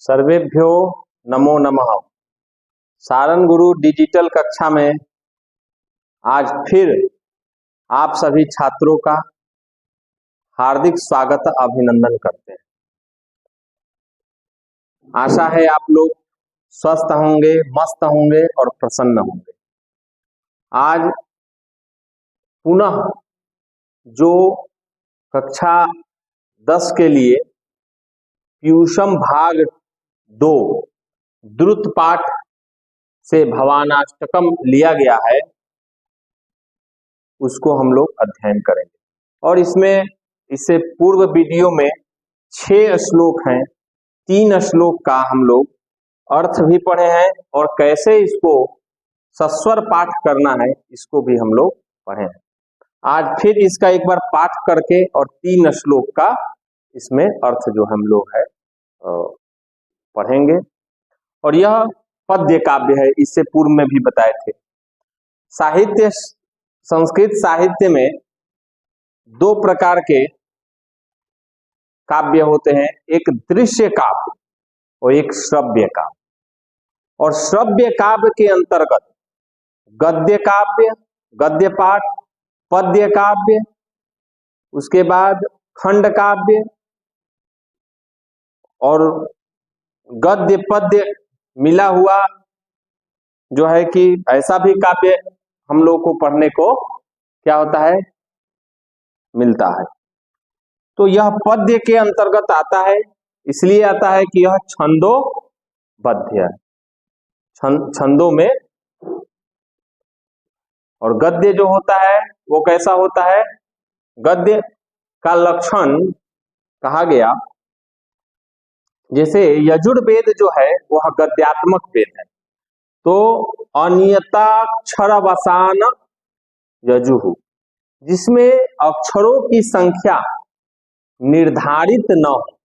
सर्वेभ्यो नमो नमः। सारन गुरु डिजिटल कक्षा में आज फिर आप सभी छात्रों का हार्दिक स्वागत अभिनंदन करते हैं। आशा है आप लोग स्वस्थ होंगे, मस्त होंगे और प्रसन्न होंगे। आज पुनः जो कक्षा 10 के लिए पीयूषम भाग 2 द्रुत पाठ से भवानाष्टकम लिया गया है, उसको हम लोग अध्ययन करेंगे। और इससे पूर्व वीडियो में 6 श्लोक हैं। 3 श्लोक का हम लोग अर्थ भी पढ़े हैं और कैसे इसको सस्वर पाठ करना है इसको भी हम लोग पढ़े हैं। आज फिर इसका एक बार पाठ करके और 3 श्लोक का इसमें अर्थ जो हम लोग है पढ़ेंगे। और यह पद्य काव्य है, इससे पूर्व में भी बताए थे। साहित्य, संस्कृत साहित्य में 2 प्रकार के काव्य होते हैं, एक दृश्य काव्य और एक श्रव्य काव्य। और श्रव्य काव्य के अंतर्गत गद्य काव्य, गद्य पाठ, पद्य काव्य, उसके बाद खंड काव्य और गद्य पद्य मिला हुआ जो है कि ऐसा भी काव्य हम लोग को पढ़ने को क्या होता है, मिलता है। तो यह पद्य के अंतर्गत आता है, इसलिए आता है कि यह छंदोबद्ध है, छंदों में। और गद्य जो होता है वो कैसा होता है? गद्य का लक्षण कहा गया, जैसे यजुर्वेद जो है वह गद्यात्मक वेद है, तो अनियताक्षरवसान यजुः, जिसमें अक्षरों की संख्या निर्धारित न हो,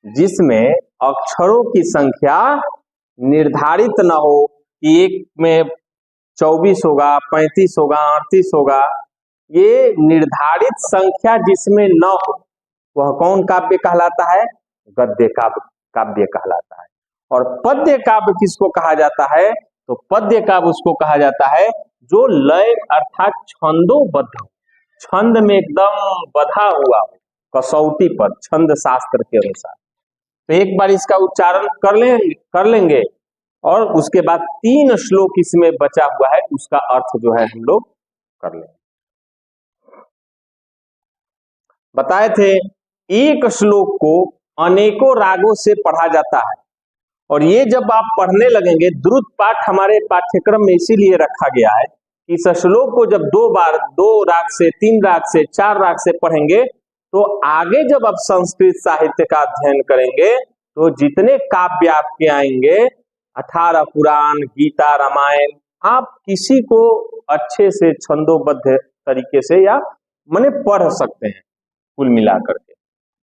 जिसमें अक्षरों की संख्या निर्धारित न हो कि एक में 24 होगा, 35 होगा, 38 होगा, ये निर्धारित संख्या जिसमें न हो वह कौन काव्य कहलाता है? गद्य काव्य कहलाता है। और पद्य काव्य किसको कहा जाता है? तो पद्य काव्य उसको कहा जाता है जो लय अर्थात छंदोबद्ध हो, छंद में एकदम बधा हुआ हो, कसौटी पर, छंद शास्त्र के अनुसार। तो एक बार इसका उच्चारण कर लेंगे और उसके बाद 3 श्लोक इसमें बचा हुआ है, उसका अर्थ जो है हम लोग कर लेंगे। बताए थे एक श्लोक को अनेकों रागों से पढ़ा जाता है। और ये जब आप पढ़ने लगेंगे, द्रुत पाठ हमारे पाठ्यक्रम में इसीलिए रखा गया है कि इस श्लोक को जब 2 बार 2 राग से, 3 राग से, 4 राग से पढ़ेंगे तो आगे जब आप संस्कृत साहित्य का अध्ययन करेंगे तो जितने काव्य आपके आएंगे, 18 पुराण, गीता, रामायण, आप किसी को अच्छे से छंदोबद्ध तरीके से या माने पढ़ सकते हैं कुल मिलाकर के।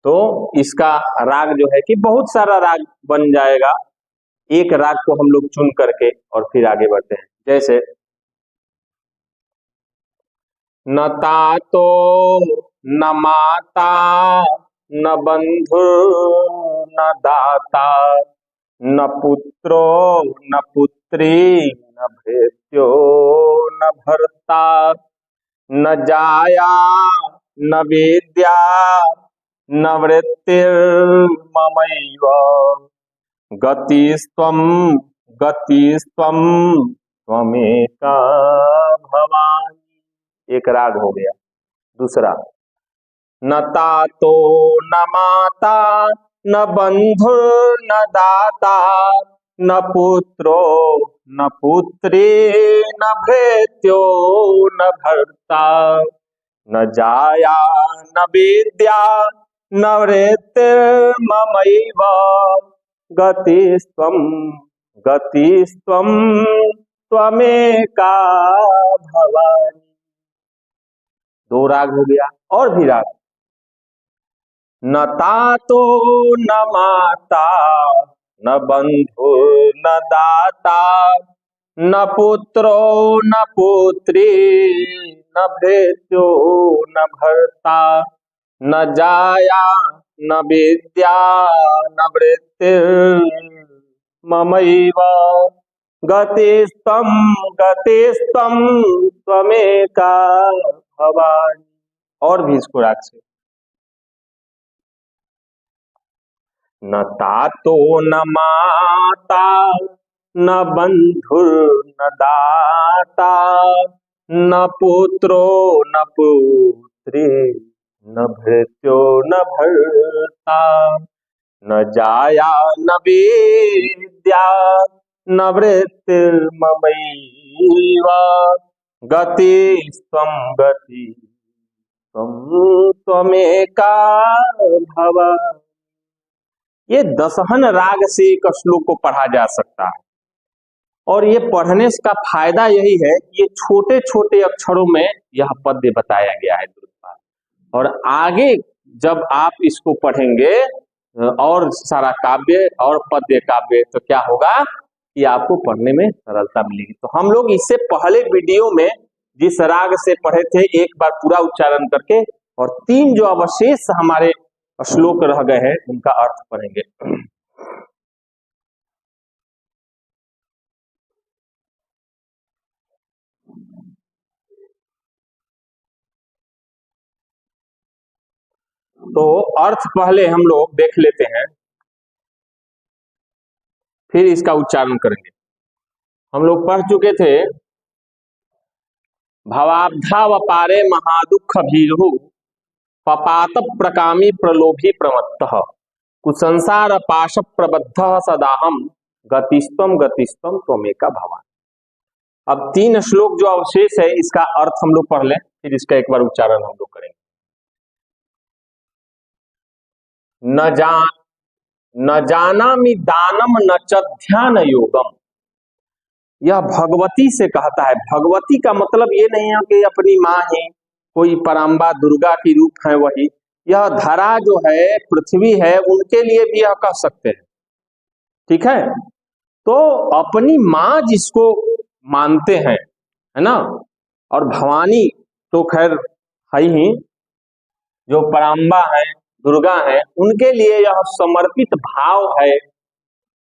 तो इसका राग जो है कि बहुत सारा राग बन जाएगा, एक राग को हम लोग चुन करके और फिर आगे बढ़ते हैं। जैसे न तातो न माता न बंधु न दाता न पुत्रो न पुत्री न भृत्यो न भर्ता न जाया न विद्या न वृत्तिर्ममैव गतिस्त्वं त्वमेका भवानी। एक राग हो गया। दूसरा, न तातो न माता न बंधु न दाता न पुत्रो न पुत्री न भृत्यो न भर्ता न जाया न विद्या न वृत्तिर्ममैव गतिस्त्वं त्वमेका भवानी। 2 राग हो गया। और भी राग, न तातो न माता न बंधु न दाता न पुत्रो न पुत्री न भृत्यो न भर्ता न जाया न विद्या न वृत्तिर्ममैव गतिस्त्वं त्वमेका भवानि। और भी इसको राग से, न तातो न माता न बंधुर्न दाता न पुत्रो न पुत्री न भृत्यो न भर्ता न जाया न विद्या न वृत्तिर्ममैव गतिस्त्वं त्वमेका भवानि। ये दसहन राग से एक श्लोक को पढ़ा जा सकता है, और ये पढ़ने का फायदा यही है कि ये छोटे छोटे अक्षरों में यह पद्य बताया गया है द्रुतपाद, और आगे जब आप इसको पढ़ेंगे और सारा काव्य और पद्य काव्य, तो क्या होगा कि आपको पढ़ने में सरलता मिलेगी। तो हम लोग इससे पहले वीडियो में जिस राग से पढ़े थे एक बार पूरा उच्चारण करके, और 3 जो अवशेष हमारे श्लोक रह गए हैं उनका अर्थ पढ़ेंगे। तो अर्थ पहले हम लोग देख लेते हैं, फिर इसका उच्चारण करेंगे। हम लोग पढ़ चुके थे, भवाब्धावपारे महादुख भीरु पपात प्रकामी प्रलोभी प्रमत्तः कुसंसार पाश प्रबद्ध सदाहम गतिस्त्वम त्वमेका भवानि। अब 3 श्लोक जो अवशेष है इसका अर्थ हम लोग पढ़ लें, फिर इसका एक बार उच्चारण हम लोग करेंगे। न जानामि दानम न च ध्यान योगम, यह भगवती से कहता है। भगवती का मतलब ये नहीं है कि अपनी माँ है, कोई पराम्बा दुर्गा की रूप है वही। यह धरा जो है, पृथ्वी है, उनके लिए भी यह कह सकते हैं, ठीक है। तो अपनी माँ जिसको मानते हैं, है ना, और भवानी तो खैर है ही, जो पराम्बा है, दुर्गा है, उनके लिए यह समर्पित भाव है।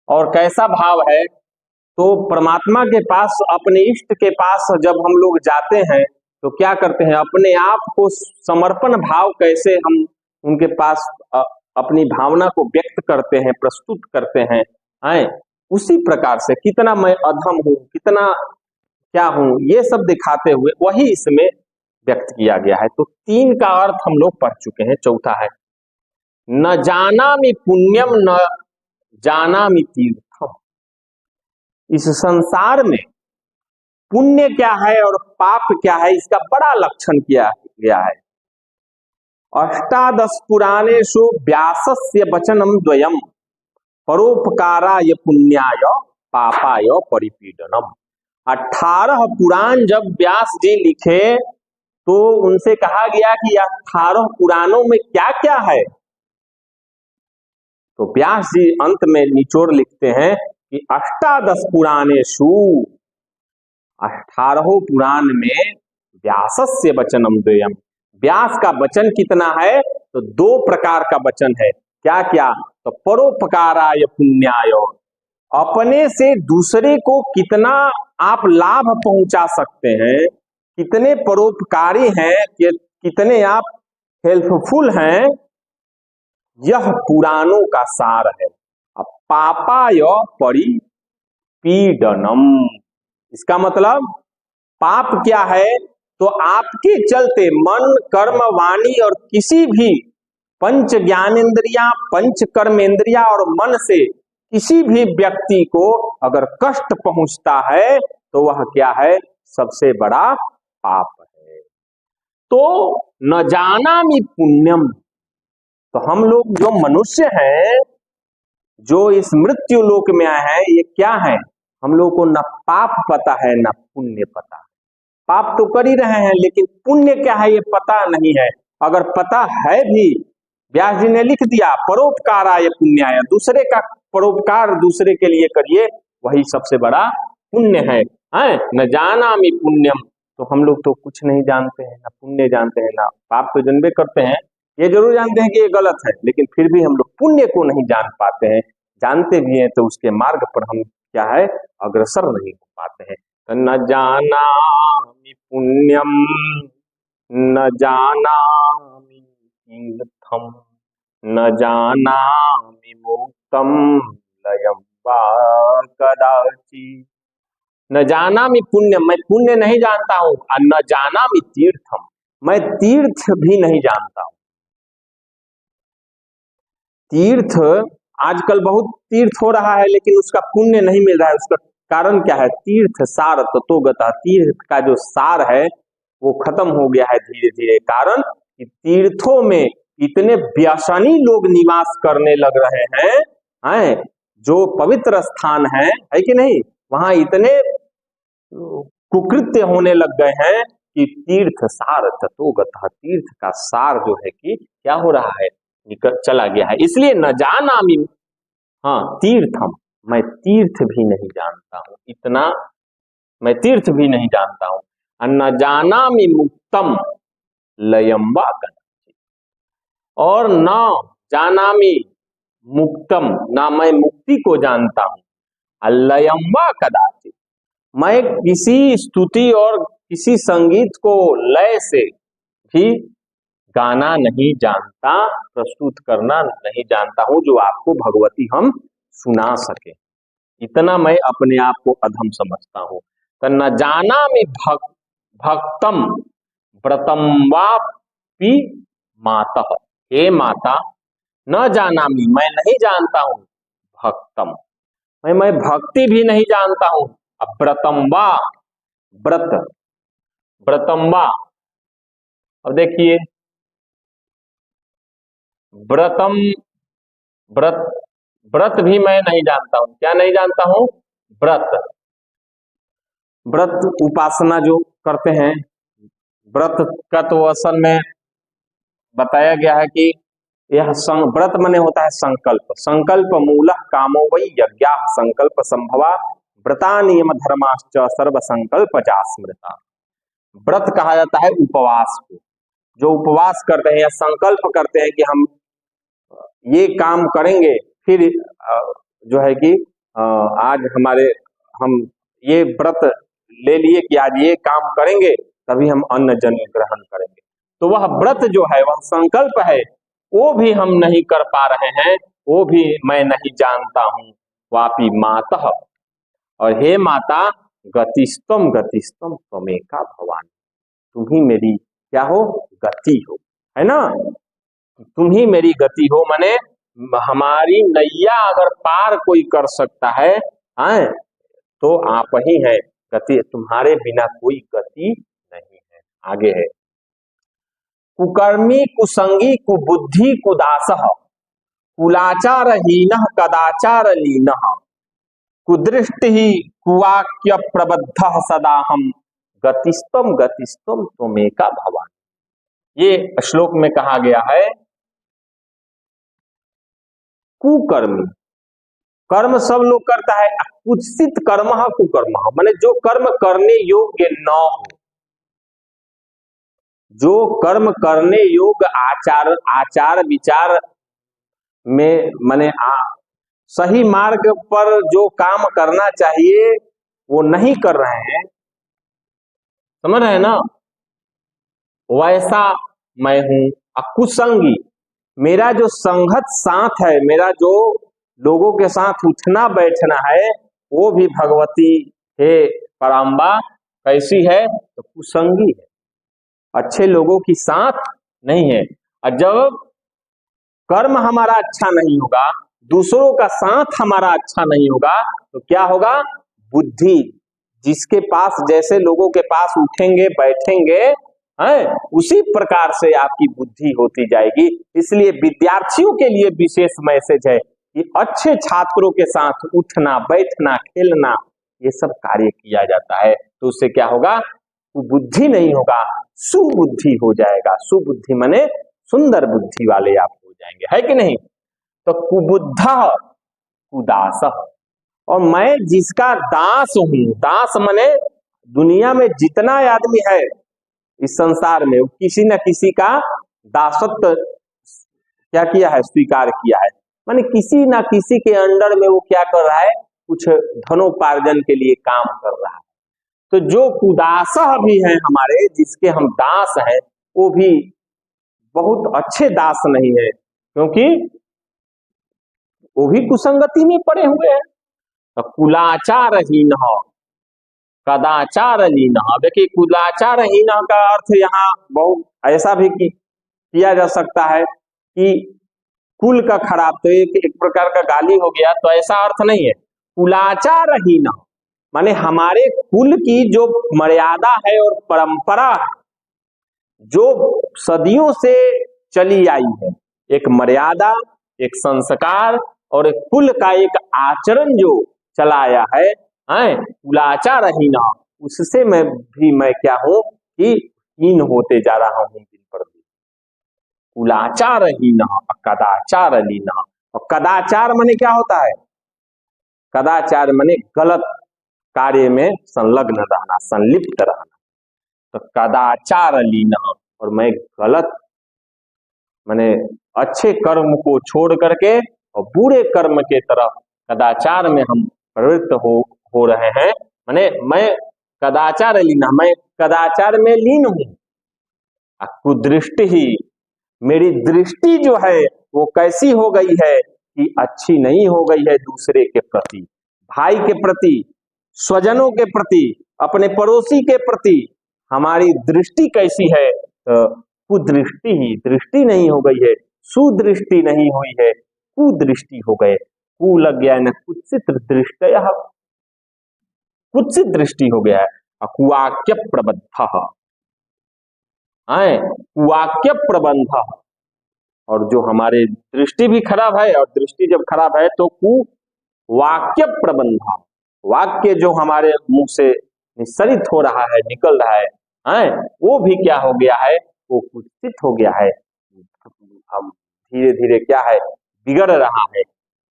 और कैसा भाव है, तो परमात्मा के पास, अपने इष्ट के पास जब हम लोग जाते हैं तो क्या करते हैं, अपने आप को समर्पण भाव कैसे हम उनके पास अपनी भावना को व्यक्त करते हैं, प्रस्तुत करते हैं, उसी प्रकार से कितना मैं अधम हूं, कितना क्या हूं, ये सब दिखाते हुए वही इसमें व्यक्त किया गया है। तो 3 का अर्थ हम लोग पढ़ चुके हैं। चौथा है न जानामि पुण्यम न जानामि तीर्थम। इस संसार में पुण्य क्या है और पाप क्या है, इसका बड़ा लक्षण किया गया है। अष्टादश पुराणेषु व्यासस्य वचनम द्वयम परोपकाराय पुण्याय पापाय परिपीडनम। 18 पुराण जब व्यास जी लिखे तो उनसे कहा गया कि 18 पुराणों में क्या क्या है। तो व्यास जी अंत में निचोड़ लिखते हैं कि अष्टादश पुराणेषु, 18 पुराण में व्यासस्य वचनम द्वयम, व्यास का वचन कितना है, तो 2 प्रकार का वचन है। क्या क्या, तो परोपकाराय पुण्याय, अपने से दूसरे को कितना आप लाभ पहुंचा सकते हैं, कितने परोपकारी हैं, कितने आप हेल्पफुल हैं, यह पुराणों का सार है। अब पापाय परिपीडनम, इसका मतलब पाप क्या है, तो आपके चलते मन, कर्म, वाणी और किसी भी पंच ज्ञानेन्द्रिया, पंच कर्मेंद्रिया और मन से किसी भी व्यक्ति को अगर कष्ट पहुंचता है तो वह क्या है, सबसे बड़ा पाप है। तो न जानामि पुण्यम, तो हम लोग जो मनुष्य हैं, जो इस मृत्यु लोक में आए हैं, ये क्या है, हम लोग को न पाप पता है न पुण्य पता है। पाप तो कर ही रहे हैं, लेकिन पुण्य क्या है ये पता नहीं है। अगर पता है भी, व्यास जी ने लिख दिया परोपकाराय पुण्याय, दूसरे का परोपकार दूसरे के लिए करिए, वही सबसे बड़ा पुण्य है। न जानामि पुण्यम, तो हम लोग तो कुछ नहीं जानते हैं, ना पुण्य जानते हैं, ना पाप तो जानबे करते हैं, ये जरूर जानते हैं कि ये गलत है, लेकिन फिर भी हम लोग पुण्य को नहीं जान पाते हैं। जानते भी हैं तो उसके मार्ग पर हम क्या है, अग्रसर नहीं हो पाते हैं। तो न जानामि पुण्यम न जानामि तीर्थम न जानामि मुक्तम लयम वा कदाचित्। न जानामि पुण्यम, मैं पुण्य नहीं जानता हूं, और न जानामि तीर्थम, मैं तीर्थ भी नहीं जानता हूं। तीर्थ आजकल बहुत तीर्थ हो रहा है, लेकिन उसका पुण्य नहीं मिल रहा है। उसका कारण क्या है? तीर्थ सार ततोगतः, तीर्थ का जो सार है वो खत्म हो गया है धीरे धीरे। कारण कि तीर्थों में इतने व्यसनी लोग निवास करने लग रहे हैं, जो पवित्र स्थान है कि नहीं, वहां इतने कुकृत्य होने लग गए हैं कि तीर्थ सार ततोगतः, तीर्थ का सार जो है कि क्या हो रहा है, निकल चला गया है। इसलिए न जानामि, हाँ तीर्थम, मैं तीर्थ भी नहीं जानता हूं, इतना मैं तीर्थ भी नहीं जानता हूं। न जानामि मुक्तम लयम वा कदाचित्, और न जानामि मुक्तम, ना मैं मुक्ति को जानता हूं। लयम वा कदाचित्, मैं किसी स्तुति और किसी संगीत को लय से भी गाना नहीं जानता, प्रस्तुत करना नहीं जानता हूं, जो आपको भगवती हम सुना सके। इतना मैं अपने आप को अधम समझता हूं। तो न जानामि भक्तम व्रतम वापि मातः, हे माता, न जानामि, मैं नहीं जानता हूं भक्तम, मैं भक्ति भी नहीं जानता हूं। अब व्रतम वा, व्रत, व्रतम वा, अब देखिए व्रतम, व्रत, व्रत भी मैं नहीं जानता हूं। क्या नहीं जानता हूं? व्रत, व्रत उपासना जो करते हैं, व्रत का तो असल में बताया गया है कि यह व्रत मने होता है संकल्प। संकल्प मूलः कामो वै यज्ञाः संकल्प संभवा व्रता नियम धर्माश्च सर्व संकल्प जास्मृता। व्रत कहा जाता है उपवास को। जो उपवास करते हैं या संकल्प करते हैं कि हम ये काम करेंगे, फिर जो है कि आज हम ये व्रत ले लिए कि आज ये काम करेंगे तभी हम अन्न जल ग्रहण करेंगे। तो वह व्रत जो है, वह संकल्प है, वो भी हम नहीं कर पा रहे हैं, वो भी मैं नहीं जानता हूं। वापि मातः, और हे माता, गतिस्तम गतिस्तम त्वमेका भवानी, तुम ही मेरी क्या हो? गति हो, है ना, तुम ही मेरी गति हो। माने हमारी नैया अगर पार कोई कर सकता है, तो आप ही है गति, तुम्हारे बिना कोई गति नहीं है। आगे है, कुकर्मी कुसंगी कुबुद्धि कुदासः कुलाचार हीनः कदाचार लीनः कुदृष्टि कुवाक्य प्रबद्धः सदाहम गतिस्तम गतिस्तम त्वमेका भवानी। ये श्लोक में कहा गया है कुकर्मी, कर्म सब लोग करता है, कुत्सित कर्म कुकर्म, माने जो कर्म करने योग्य न हो, जो कर्म करने योग्य आचार विचार में माने सही मार्ग पर जो काम करना चाहिए वो नहीं कर रहे हैं, समझ रहे हैं ना, वैसा मैं हूं। कुसंगी, मेरा जो संगत साथ है, मेरा जो लोगों के साथ उठना बैठना है, वो भी भगवती हे पराम्बा कैसी है? तो कुसंगी है, अच्छे लोगों की साथ नहीं है। और जब कर्म हमारा अच्छा नहीं होगा, दूसरों का साथ हमारा अच्छा नहीं होगा, तो क्या होगा? बुद्धि, जिसके पास जैसे लोगों के पास उठेंगे बैठेंगे, उसी प्रकार से आपकी बुद्धि होती जाएगी। इसलिए विद्यार्थियों के लिए विशेष मैसेज है कि अच्छे छात्रों के साथ उठना बैठना खेलना ये सब कार्य किया जाता है, तो उससे क्या होगा? बुद्धि नहीं होगा, सुबुद्धि हो जाएगा। सुबुद्धि माने सुंदर बुद्धि वाले आप हो जाएंगे, है कि नहीं? तो कुबुद्धः कुदासः, और मैं जिसका दास हूं, दास माने दुनिया में जितना आदमी है इस संसार में, किसी न किसी का दासत्व क्या किया है, स्वीकार किया है। माने किसी ना किसी के अंडर में वो क्या कर रहा है, कुछ धनोपार्जन के लिए काम कर रहा है। तो जो कुदासह भी है हमारे, जिसके हम दास हैं, वो भी बहुत अच्छे दास नहीं है, क्योंकि वो भी कुसंगति में पड़े हुए हैं। तो कुलाचारहीन, कदाचारहीन। देखिए कुलाचारहीन का अर्थ यहाँ बहुत ऐसा भी किया जा सकता है कि कुल का खराब, तो एक प्रकार का गाली हो गया, तो ऐसा अर्थ नहीं है। कुलाचारहीन माने हमारे कुल की जो मर्यादा है और परंपरा है, जो सदियों से चली आई है, एक मर्यादा, एक संस्कार और एक कुल का एक आचरण जो चला आया है, कुलाचारहीन, उससे मैं क्या हूं कि हीन होते जा रहा हूं दिन पर दिन। कुलाचारहीन कदाचारहीन। और कदाचार माने क्या होता है, कदाचार माने गलत कार्य में संलग्न रहना, संलिप्त रहना। तो कदाचारहीन, और मैं गलत माने अच्छे कर्म को छोड़ करके और बुरे कर्म के तरफ कदाचार में हम प्रवृत्त हो रहे हैं। माने मैं कदाचारहीन, मैं कदाचार में लीन हूं। कुदृष्टि ही, मेरी दृष्टि जो है वो कैसी हो गई है कि अच्छी नहीं हो गई है दूसरे के प्रति, भाई के प्रति, स्वजनों के प्रति, अपने पड़ोसी के प्रति हमारी दृष्टि कैसी है, कुदृष्टि ही, दृष्टि नहीं हो गई है, सुदृष्टि नहीं हुई है, कुदृष्टि हो गए। कु लग गया है ना, कुत्सित दृष्टय, कुत्सित दृष्टि हो गया है। कुवाक्य प्रबद्ध, कुवाक्य प्रबंध, और जो हमारे दृष्टि भी खराब है, और दृष्टि जब खराब है तो कुवाक्य प्रबंध, वाक्य जो हमारे मुंह से निस्सरित हो रहा है, निकल रहा है, वो भी क्या हो गया है, वो कुत्सित हो गया है। हम धीरे धीरे क्या है, बिगड़ रहा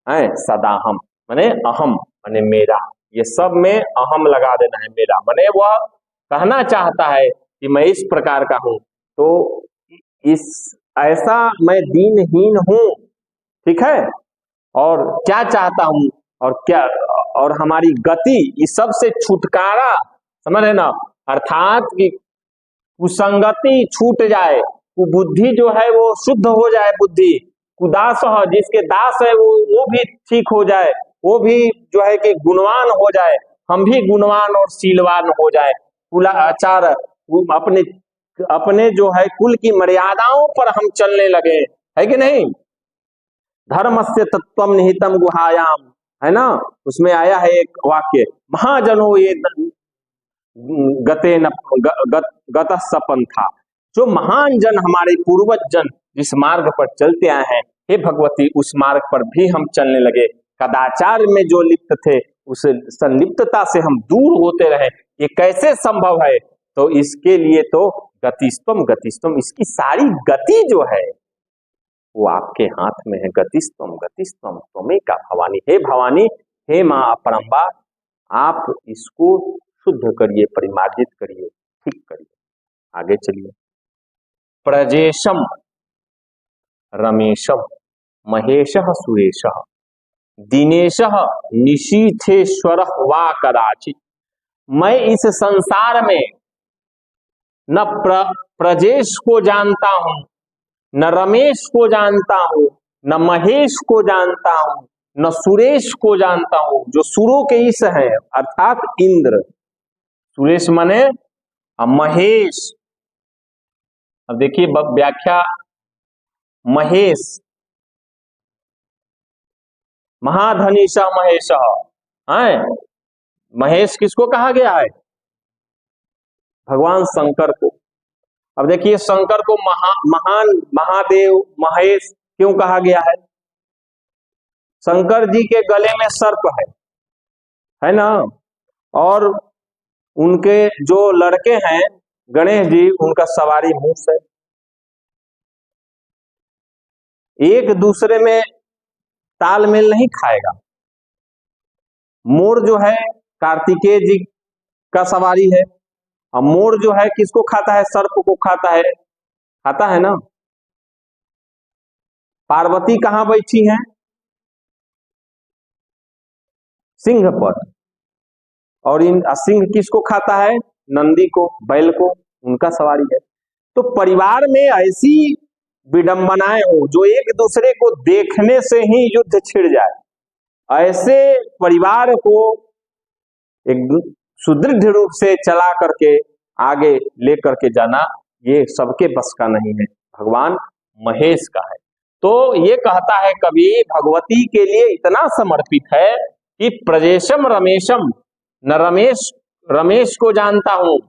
है। सदा हम माने अहम माने मेरा, ये सब में अहम लगा देना है, मेरा माने वह कहना चाहता है कि मैं इस प्रकार का हूं, तो इस ऐसा मैं दीनहीन हूं, ठीक है, और क्या चाहता हूं, और क्या, और हमारी गति इस सब से छुटकारा, समझ रहे ना, अर्थात कि कुसंगति छूट जाए, कुबुद्धि जो है वो शुद्ध हो जाए, बुद्धि कुदास, जिसके दास है वो भी ठीक हो जाए, वो भी जो है कि गुणवान हो जाए, हम भी गुणवान और शीलवान हो जाए। कुलाचार अपने अपने जो है कुल की मर्यादाओं पर हम चलने लगे, है कि नहीं। धर्मस्य तत्वम निहितम गुहायाम, है ना, उसमें आया है एक वाक्य, महाजनो ये गते न गत सपन था। जो महान जन, हमारे पूर्वज जन जिस मार्ग पर चलते आए हैं, हे भगवती उस मार्ग पर भी हम चलने लगे, कदाचार में जो लिप्त थे उस संलिप्तता से हम दूर होते रहे। ये कैसे संभव है, तो इसके लिए तो गतिस्तम गतिस्तम, इसकी सारी गति जो है वो आपके हाथ में है। गतिस्तम गतिस्तम त्वमेका भवानी, हे भवानी, हे माँ अपरंबा, आप इसको शुद्ध करिए, परिमार्जित करिए, ठीक करिए। आगे चलिए। प्रजेशम रमेशम महेशः सुरेशः दिनेशः निशीथेश्वरः वा कदाचित्। मैं इस संसार में न प्रजेश को जानता हूं, न रमेश को जानता हूं, न महेश को जानता हूं, न सुरेश को जानता हूं, जो सुरों के ईश है अर्थात इंद्र। सुरेश माने महेश। अब देखिए व्याख्या, महेश, महाधनीश महेश है। महेश किसको कहा गया है, भगवान शंकर को। अब देखिए शंकर को महान, महादेव, महेश क्यों कहा गया है। शंकर जी के गले में सर्प है ना, और उनके जो लड़के हैं गणेश जी, उनका सवारी मूस है। एक दूसरे में तालमेल नहीं खाएगा। मोर जो है कार्तिकेय जी का सवारी है, और मोर जो है किसको खाता है, सर्प को खाता है ना। पार्वती कहाँ बैठी हैं? सिंह पर। और इन सिंह किसको खाता है? नंदी को, बैल को, उनका सवारी है। तो परिवार में ऐसी विडंबनाएं हो जो एक दूसरे को देखने से ही युद्ध छिड़ जाए, ऐसे परिवार को एक सुदृढ़ रूप से चला करके आगे लेकर के जाना, ये सबके बस का नहीं है, भगवान महेश का है। तो ये कहता है कवि, भगवती के लिए इतना समर्पित है कि प्रजेशम रमेशम, न रमेश को जानता हूं,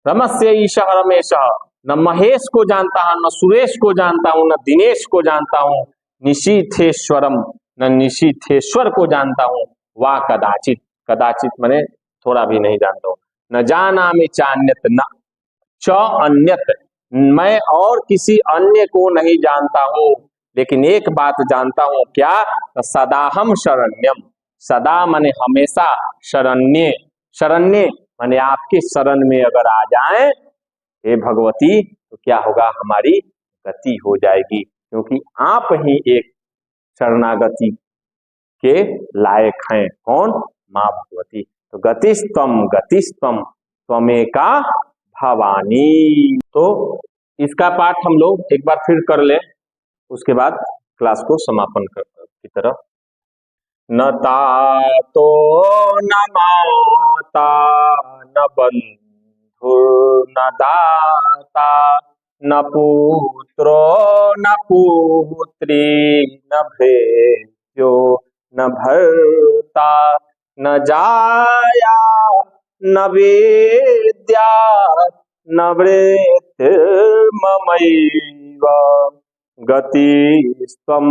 रमस्य ईश रमेश, न महेश को जानता हूं, न सुरेश को जानता हूं, न दिनेश को जानता हूं, निशीथेश्वरम, न निशीथेश्वर को जानता हूं, वा कदाचित, कदाचित मने थोड़ा भी नहीं जानता हूं, न जानामि चान्यत, न च अन्यत, मैं और किसी अन्य को नहीं जानता हूं, लेकिन एक बात जानता हूं, क्या? सदाहम शरण्यम, सदा माने हमेशा, शरण्य, शरण्य माने आपके शरण में अगर आ जाएं हे भगवती तो क्या होगा? हमारी गति हो जाएगी, क्योंकि आप ही एक शरणागति के लायक हैं। कौन? माँ भगवती। तो गतिस्तम त्वमेका भवानी। तो इसका पाठ हम लोग एक बार फिर कर ले, उसके बाद क्लास को समापन की तरफ। न तातो न माता न बंधु न दाता न पुत्रो न पुत्री न भ्रेत्यो न भर्ता न जाया न वेद्या न वृत्तिर्ममैव गतिस्त्वं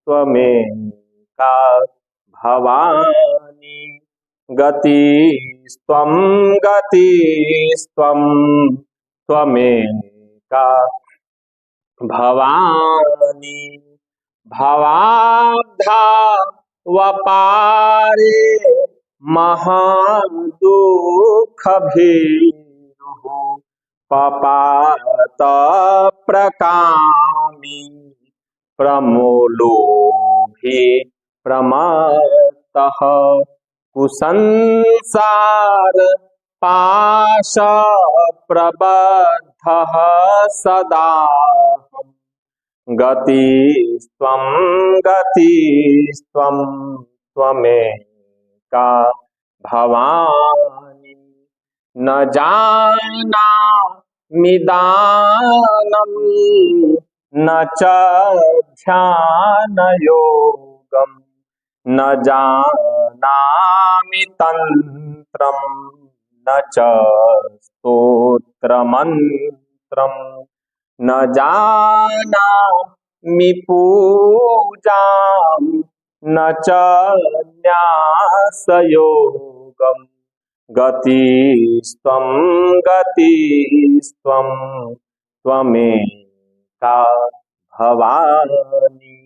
त्वमेका भवानी, गतिस्त्वं त्वमेका भवानी, भवाब्धा वपारे महादुःख भीरुः पपात प्रकामी प्रमोलोभे प्रमत्तः कुसंसार पाश प्रबद्धः सदा गतिस्त्वं त्वमेका भवानी, न जानामि दानं न च ध्यानयोगं न जानामि तन्त्रं न च स्तोत्रमन्त्रं न जानामि पूजां न च न्यासयोगं गतिस्त्वं त्वमेका भवानी,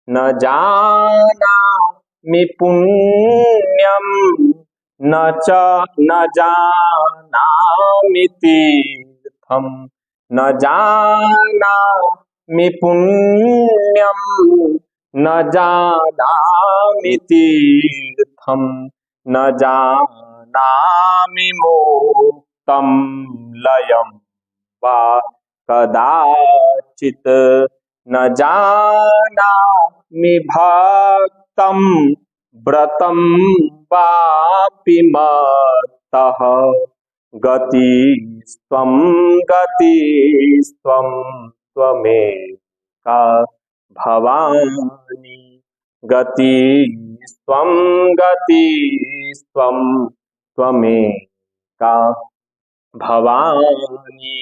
न जानामि पुण्यं न जानामि तीर्थं न जानामि पुण्यं न जानामि तीर्थं न जानामि मोक्षं लयं वा कदाचित् न जानामि भक्तं व्रतं वापि मत्तः गतिस्त्वं त्वमेका भवानी, गतिस्त्वं त्वमेका भवानी,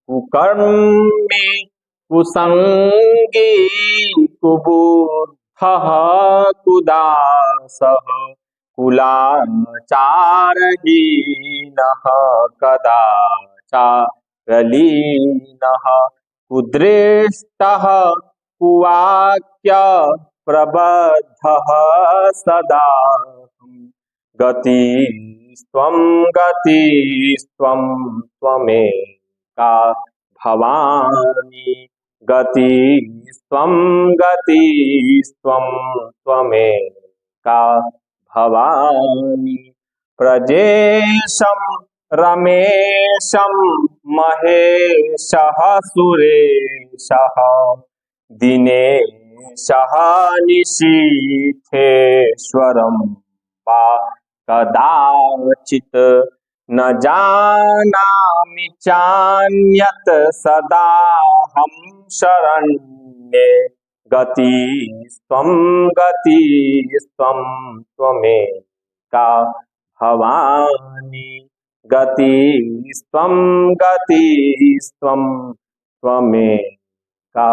कुकर्मे कुसंगे कुबुद्धः कुदासः कुलाचारहीनः कदाचारलीनः कुदृष्टः कुवाक्य प्रबद्धः सदा गतिस्त्वं स्वं गतिस्त्वं त्वमेका भवानी गतिस्त्वं गतिस्त्वं त्वमेका भवानी प्रजेशं रमेशं महेशः सुरेशः दिनेशः निशीथेश्वरं वा कदाचित् न जानामि चान्यत् सदाहं शरण्ये गतिस्त्वं गतिस्त्वं त्वमेका भवानी गतिस्त्वं गतिस्त्वं त्वमेका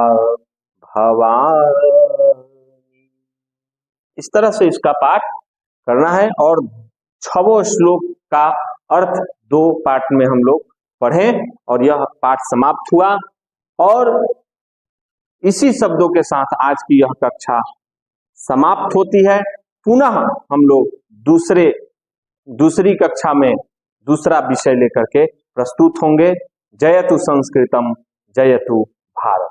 भवानी। इस तरह से इसका पाठ करना है और 6 श्लोक का अर्थ 2 पार्ट में हम लोग पढ़ें और यह पाठ समाप्त हुआ और इसी शब्दों के साथ आज की यह कक्षा समाप्त होती है। पुनः हम लोग दूसरी कक्षा में दूसरा विषय लेकर के प्रस्तुत होंगे। जयतु संस्कृतम जयतु भारत।